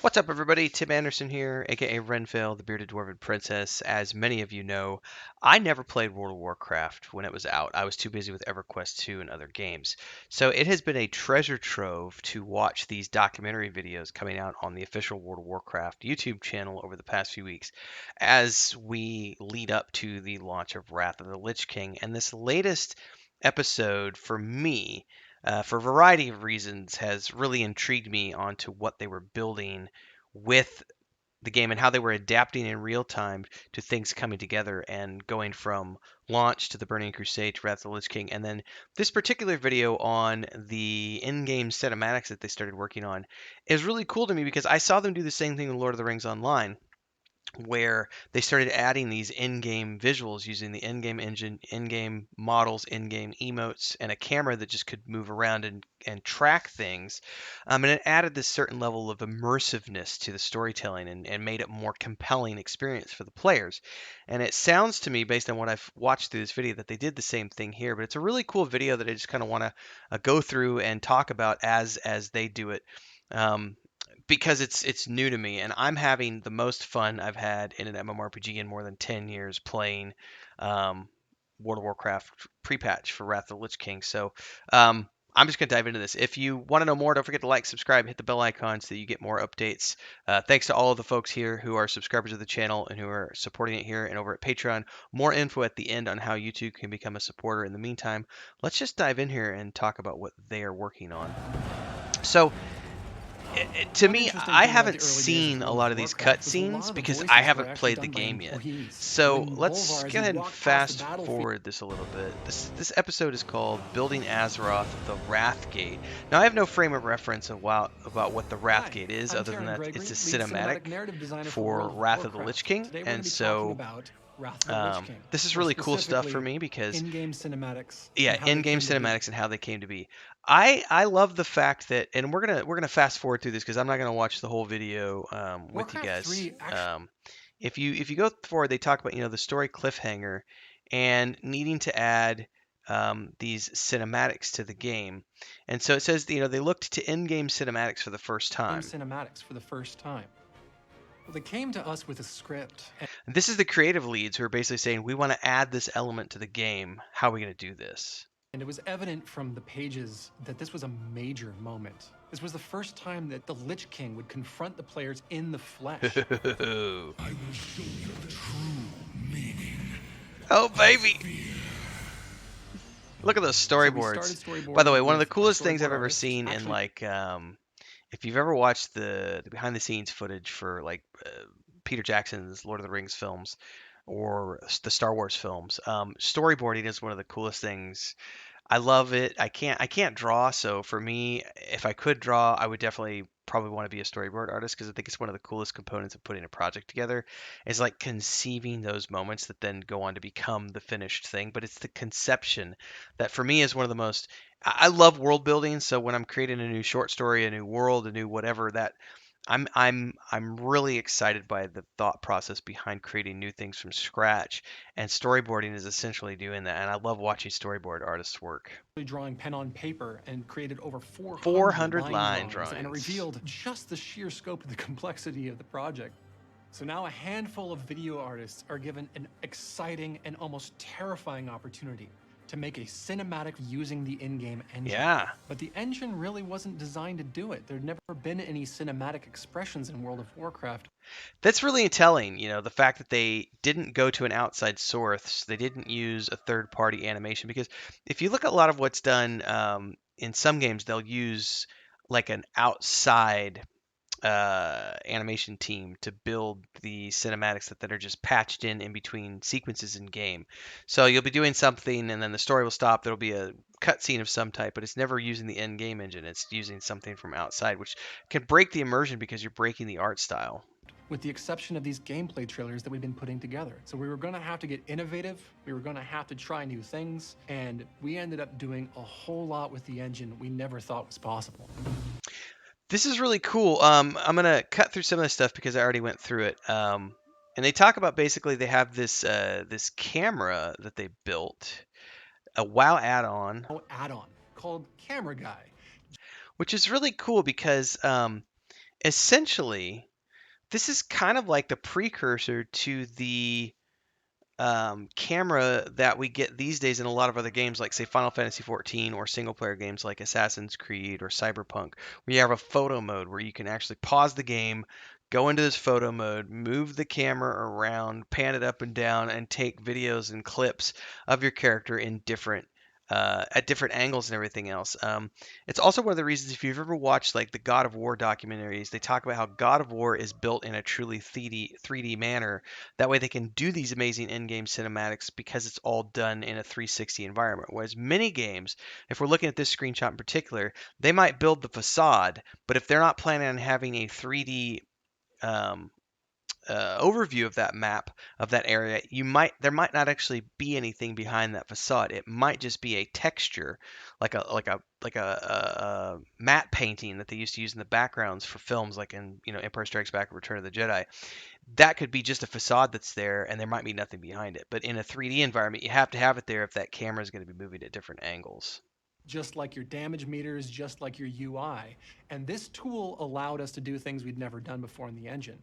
What's up, everybody? Tim Anderson here, aka Renfell, the bearded dwarven princess. As many of you know, I never played World of Warcraft when it was out. I was too busy with EverQuest 2 and other games. So it has been a treasure trove to watch these documentary videos coming out on the official World of Warcraft YouTube channel over the past few weeks as we lead up to the launch of Wrath of the Lich King. And this latest episode for me for a variety of reasons, has really intrigued me onto what they were building with the game and how they were adapting in real time to things coming together and going from launch to the Burning Crusade to Wrath of the Lich King. And then this particular video on the in-game cinematics that they started working on is really cool to me because I saw them do the same thing with Lord of the Rings Online, where they started adding these in-game visuals using the in-game engine, in-game models, in-game emotes, and a camera that just could move around and track things. And it added this certain level of immersiveness to the storytelling and made it a more compelling experience for the players. And it sounds to me, based on what I've watched through this video, that they did the same thing here. But it's a really cool video that I just kind of want to go through and talk about as they do it. Um, because it's new to me and I'm having the most fun I've had in an MMORPG in more than 10 years playing um, World of Warcraft pre-patch for Wrath of the Lich King. So I'm just going to dive into this. If you want to know more, don't forget to like, subscribe, hit the bell icon so that you get more updates. Thanks to all of the folks here who are subscribers of the channel and who are supporting it here and over at Patreon. More info at the end on how you too can become a supporter. In the meantime, let's just dive in here and talk about what they are working on. So to me, I haven't seen a lot of these cutscenes because I haven't played the game yet. So let's go ahead and fast forward this a little bit. This episode is called Building Azeroth, the Wrathgate. Now, I have no frame of reference about what the Wrathgate is, other than that it's a cinematic for Wrath of the Lich King. And so this is really cool stuff for me because in-game cinematics. yeah, in-game cinematics and how they came to be. I love the fact that, and we're gonna fast forward through this because I'm not gonna watch the whole video with you Warcraft guys. 3 actually. If you go forward, they talk about the story cliffhanger and needing to add these cinematics to the game, and so it says they looked to in-game cinematics for the first Game time. cinematics for the first time. Well, they came to us with a script. This is the creative leads who are basically saying we want to add this element to the game. How are we gonna do this? And it was evident from the pages that this was a major moment. This was the first time that the Lich King would confront the players in the flesh. I will show you the true meaning. Oh, baby. Look at those storyboards. By the way, one of the coolest things I've ever seen in if you've ever watched the behind the scenes footage for Peter Jackson's Lord of the Rings films or the Star Wars films, storyboarding is one of the coolest things. I love it. I can't draw, so for me, if I could draw, I would definitely probably want to be a storyboard artist because I think it's one of the coolest components of putting a project together. Is like conceiving those moments that then go on to become the finished thing. But it's the conception that for me is one of the most. I love world building, so when I'm creating a new short story, a new world, a new whatever, that I'm really excited by the thought process behind creating new things from scratch, and storyboarding is essentially doing that. And I love watching storyboard artists work. Drawing pen on paper and created over 400 400 line drawings, and it drawings. revealed just the sheer scope of the complexity of the project. So now a handful of video artists are given an exciting and almost terrifying opportunity to make a cinematic using the in-game engine. Yeah. But the engine really wasn't designed to do it. There'd never been any cinematic expressions in World of Warcraft. That's really telling, the fact that they didn't go to an outside source, they didn't use a third-party animation, because if you look at a lot of what's done in some games, they'll use like an outside animation team to build the cinematics that are just patched in between sequences in game. So you'll be doing something and then the story will stop. There'll be a cutscene of some type, but it's never using the in-game engine. It's using something from outside, which can break the immersion because you're breaking the art style. With the exception of these gameplay trailers that we've been putting together. So we were gonna have to get innovative, we were gonna have to try new things, and we ended up doing a whole lot with the engine we never thought was possible. This is really cool. I'm gonna cut through some of this stuff because I already went through it. And they talk about basically they have this camera that they built, a WoW add-on, Add-on called Camera Guy. which is really cool because essentially, this is kind of like the precursor to the camera that we get these days in a lot of other games, like say Final Fantasy XIV, or single player games like Assassin's Creed or Cyberpunk, where you have a photo mode where you can actually pause the game, go into this photo mode, move the camera around, pan it up and down, and take videos and clips of your character in different at different angles and everything else. It's also one of the reasons, if you've ever watched like the God of War documentaries, they talk about how God of War is built in a truly 3D manner. That way they can do these amazing in-game cinematics because it's all done in a 360 environment. Whereas many games, if we're looking at this screenshot in particular, they might build the facade, but if they're not planning on having a 3D um, overview of that map of that area, there might not actually be anything behind that facade. It might just be a texture, like a matte painting that they used to use in the backgrounds for films, like in Empire Strikes Back or Return of the Jedi. That could be just a facade that's there, and there might be nothing behind it. But in a 3D environment, you have to have it there if that camera is going to be moving at different angles. Just like your damage meters, just like your UI. And this tool allowed us to do things we'd never done before in the engine.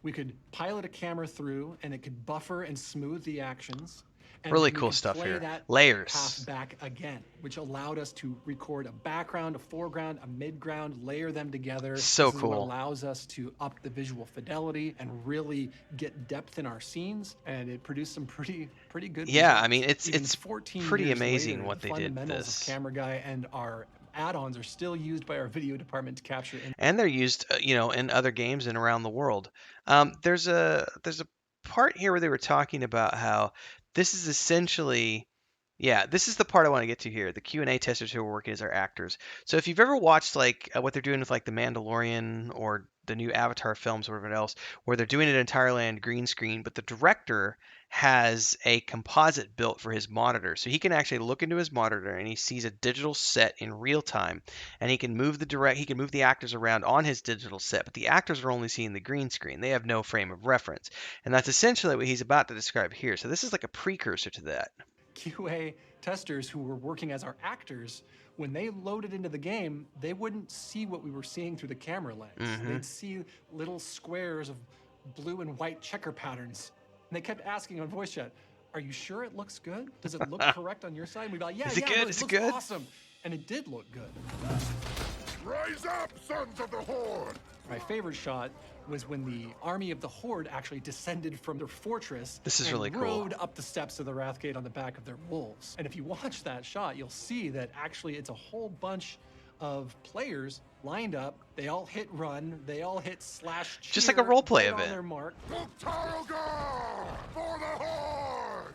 We could pilot a camera through, and it could buffer and smooth the actions. And Really then we cool could stuff play here. that Layers. path back again, which allowed us to record a background, a foreground, a midground, layer them together. So This is what cool. allows us to up the visual fidelity and really get depth in our scenes, and it produced some pretty good Yeah, results. I mean, it's Even 14 pretty years amazing later, what the they did with fundamentals this. of Camera Guy and our add-ons are still used by our video department to capture. And they're used, in other games and around the world. There's a part here where they were talking about how this is essentially, yeah, this is the part I want to get to here. The Q&A testers who are working as our actors. So if you've ever watched like what they're doing with like the Mandalorian or the new Avatar films or whatever else, where they're doing it entirely on green screen, but the director has a composite built for his monitor. So he can actually look into his monitor and he sees a digital set in real time, and he can move the actors around on his digital set, but the actors are only seeing the green screen. They have no frame of reference. And that's essentially what he's about to describe here. So this is like a precursor to that. QA testers who were working as our actors, when they loaded into the game, they wouldn't see what we were seeing through the camera lens. They'd see little squares of blue and white checker patterns. And they kept asking on voice chat, "Are you sure it looks good? Does it look correct on your side?" And we'd be like, "Yeah, Is it good? no, it Is it looks good?" awesome." And it did look good. Rise up, sons of the Horde! My favorite shot was when the army of the Horde actually descended from their fortress. This is and really cool. rode up the steps of the Wrathgate on the back of their wolves. And if you watch that shot, you'll see that actually it's a whole bunch of players lined up. They all hit run. They all hit slash cheer. Just like a role play right event. on their mark. Targa for the Horde!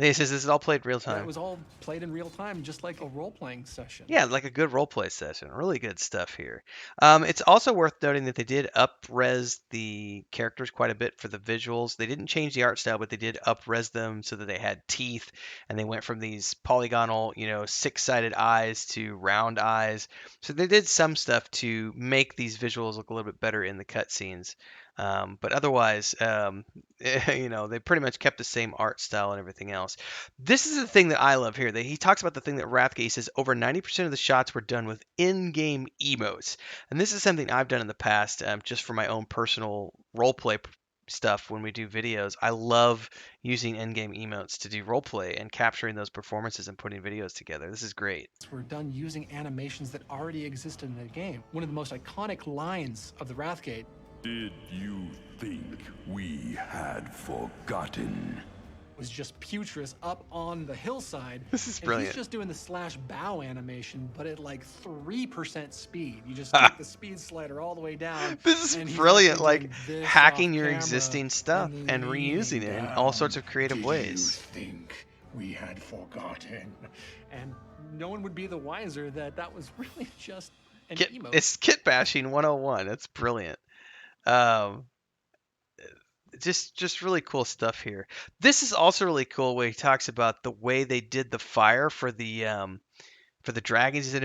He says this is all played real time. It was all played in real time, just like a role-playing session. Yeah, like a good roleplay session. Really good stuff here. It's also worth noting that they did up-res the characters quite a bit for the visuals. They didn't change the art style, but they did up-res them so that they had teeth, and they went from these polygonal, six-sided eyes to round eyes. So they did some stuff to make these visuals look a little bit better in the cutscenes. But otherwise, they pretty much kept the same art style and everything else. This is the thing that I love here. He talks about the thing that Wrathgate says over 90% of the shots were done with in-game emotes. And this is something I've done in the past, just for my own personal roleplay stuff when we do videos. I love using in-game emotes to do roleplay and capturing those performances and putting videos together. This is great. We're done using animations that already existed in the game. One of the most iconic lines of the Wrathgate. Did you think we had forgotten? Was just Putris up on the hillside. This is and brilliant. He's just doing the slash bow animation, but at like 3% speed. You just take the speed slider all the way down. This and is he's brilliant, actually like doing this hacking off your camera existing stuff and reusing it in all sorts of creative Did ways. you think we had forgotten? And no one would be the wiser that was really just an Kit, emote. it's kit bashing 101. That's brilliant. Just really cool stuff here. This is also really cool where he talks about the way they did the fire for the dragons. Instead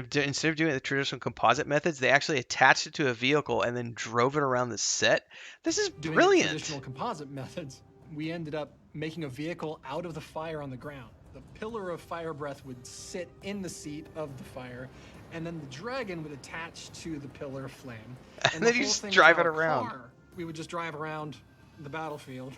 of doing the traditional composite methods, they actually attached it to a vehicle and then drove it around the set. This is Doing brilliant. traditional composite methods, we ended up making a vehicle out of the fire on the ground. The pillar of fire breath would sit in the seat of the fire, and then the dragon would attach to the pillar of flame, And and the then you whole just thing was drive how it a around. car, we would just drive around the battlefield,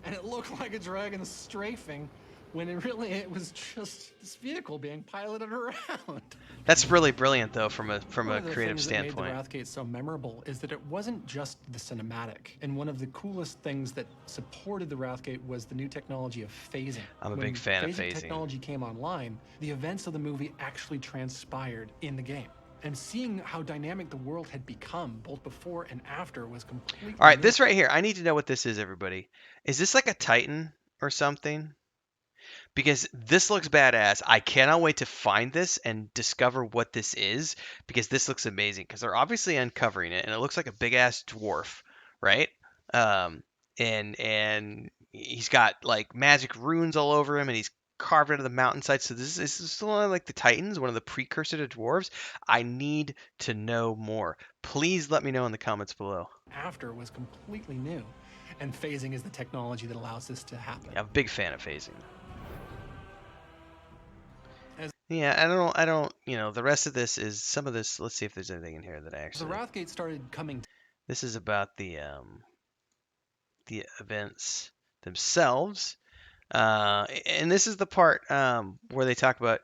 and it looked like a dragon strafing, when it was just this vehicle being piloted around. That's really brilliant, though, from a One of the creative things that made the standpoint. Wrathgate so memorable is that it wasn't just the cinematic. And one of the coolest things that supported the Wrathgate was the new technology of phasing. I'm a big When fan of phasing phasing. technology came online, the events of the movie actually transpired in the game. And seeing how dynamic the world had become, both before and after, was completely All right, new. this right here. I need to know what this is, everybody. Is this like a Titan or something? Because this looks badass. I cannot wait to find this and discover what this is, because this looks amazing. Because they're obviously uncovering it, and it looks like a big ass dwarf, right? Um, and he's got like magic runes all over him, and he's carved out of the mountainside. So this is still like the Titans, one of the precursor to dwarves. I need to know more. Please let me know in the comments below. After was completely new. And phasing is the technology that allows this to happen. I'm a big fan of phasing. As Yeah, I don't, the rest of this is some of this. Let's see if there's anything in here that I the actually. Wrathgate started coming This is about the events themselves, and this is the part where they talk about.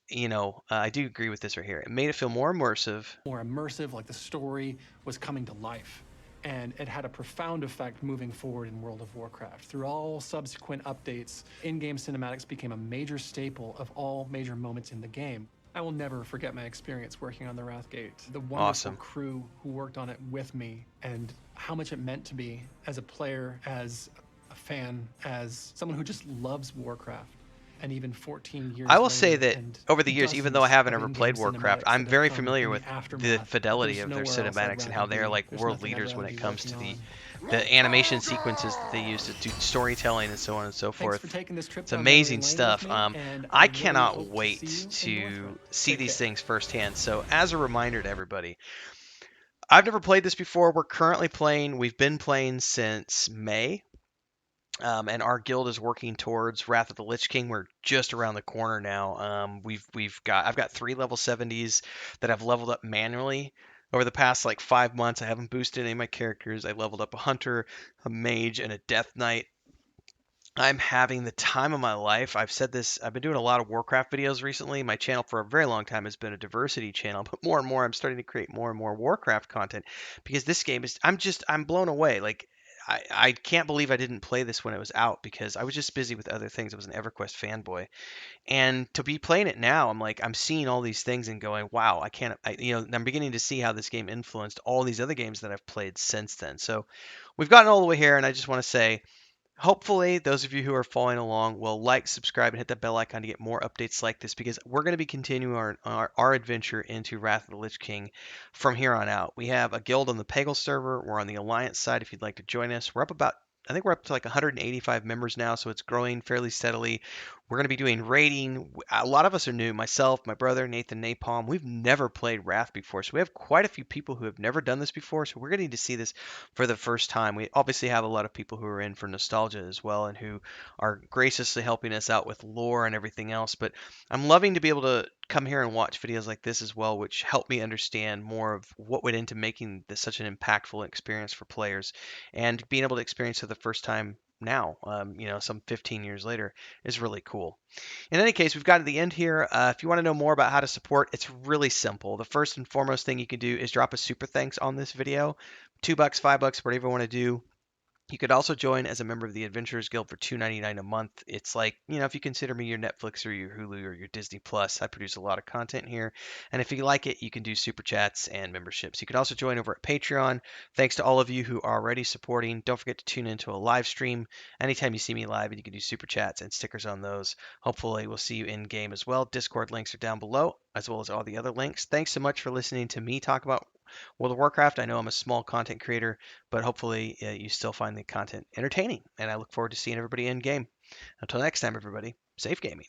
I do agree with this right here. It made it feel more immersive. more immersive, like the story was coming to life. And it had a profound effect moving forward in World of Warcraft. Through all subsequent updates, in-game cinematics became a major staple of all major moments in the game. I will never forget my experience working on the Wrathgate, the wonderful Awesome. crew who worked on it with me, and how much it meant to me as a player, as a fan, as someone who just loves Warcraft. And even 14 years I will later, say that and over the years, even though I dozens haven't of ever in-game played Warcraft, cinematics I'm that have very come familiar in with the the aftermath, fidelity there's of their nowhere else I'd cinematics and rather how they're be. like There's world nothing I'd leaders when rather it be comes to working the on. animation sequences that they use to do storytelling and so on and so Thanks forth. for taking this trip It's down memory amazing lane with stuff. me, and I I really cannot hope to wait see you in Northrend. to see Take these care. things firsthand. So, as a reminder to everybody, I've never played this before. We're currently playing. We've been playing since May. And our guild is working towards Wrath of the Lich King. We're just around the corner now. I've got 3 level 70s that I've leveled up manually over the past like 5 months. I haven't boosted any of my characters. I leveled up a hunter, a mage, and a death knight. I'm having the time of my life. I've said this. I've been doing a lot of Warcraft videos recently. My channel for a very long time has been a diversity channel, but more and more I'm starting to create more and more Warcraft content because this game is. I'm blown away. Like I can't believe I didn't play this when it was out because I was just busy with other things. I was an EverQuest fanboy, and to be playing it now, I'm seeing all these things and going, wow, I can't. I'm beginning to see how this game influenced all these other games that I've played since then. So we've gotten all the way here, and I just want to say. Hopefully, those of you who are following along will like, subscribe, and hit that bell icon to get more updates like this because we're going to be continuing our adventure into Wrath of the Lich King from here on out. We have a guild on the Pagle server. We're on the Alliance side if you'd like to join us. I think we're up to like 185 members now, so it's growing fairly steadily. We're going to be doing raiding. A lot of us are new. Myself, my brother, Nathan Napalm. We've never played Wrath before, so we have quite a few people who have never done this before, so we're getting to see this for the first time. We obviously have a lot of people who are in for nostalgia as well and who are graciously helping us out with lore and everything else. But I'm loving to be able to come here and watch videos like this as well, which help me understand more of what went into making this such an impactful experience for players. And being able to experience it for the first time now, some 15 years later, is really cool. In any case, we've got to the end here. If you want to know more about how to support, it's really simple. The first and foremost thing you can do is drop a super thanks on this video. $2, $5, whatever you want to do. You could also join as a member of the Adventurers Guild for $2.99 a month. It's like, if you consider me your Netflix or your Hulu or your Disney Plus, I produce a lot of content here. And if you like it, you can do super chats and memberships. You can also join over at Patreon. Thanks to all of you who are already supporting. Don't forget to tune into a live stream anytime you see me live, and you can do super chats and stickers on those. Hopefully, we'll see you in game as well. Discord links are down below, as well as all the other links. Thanks so much for listening to me talk about World of Warcraft. I know I'm a small content creator, but hopefully you still find the content entertaining. And I look forward to seeing everybody in game. Until next time, everybody, safe gaming.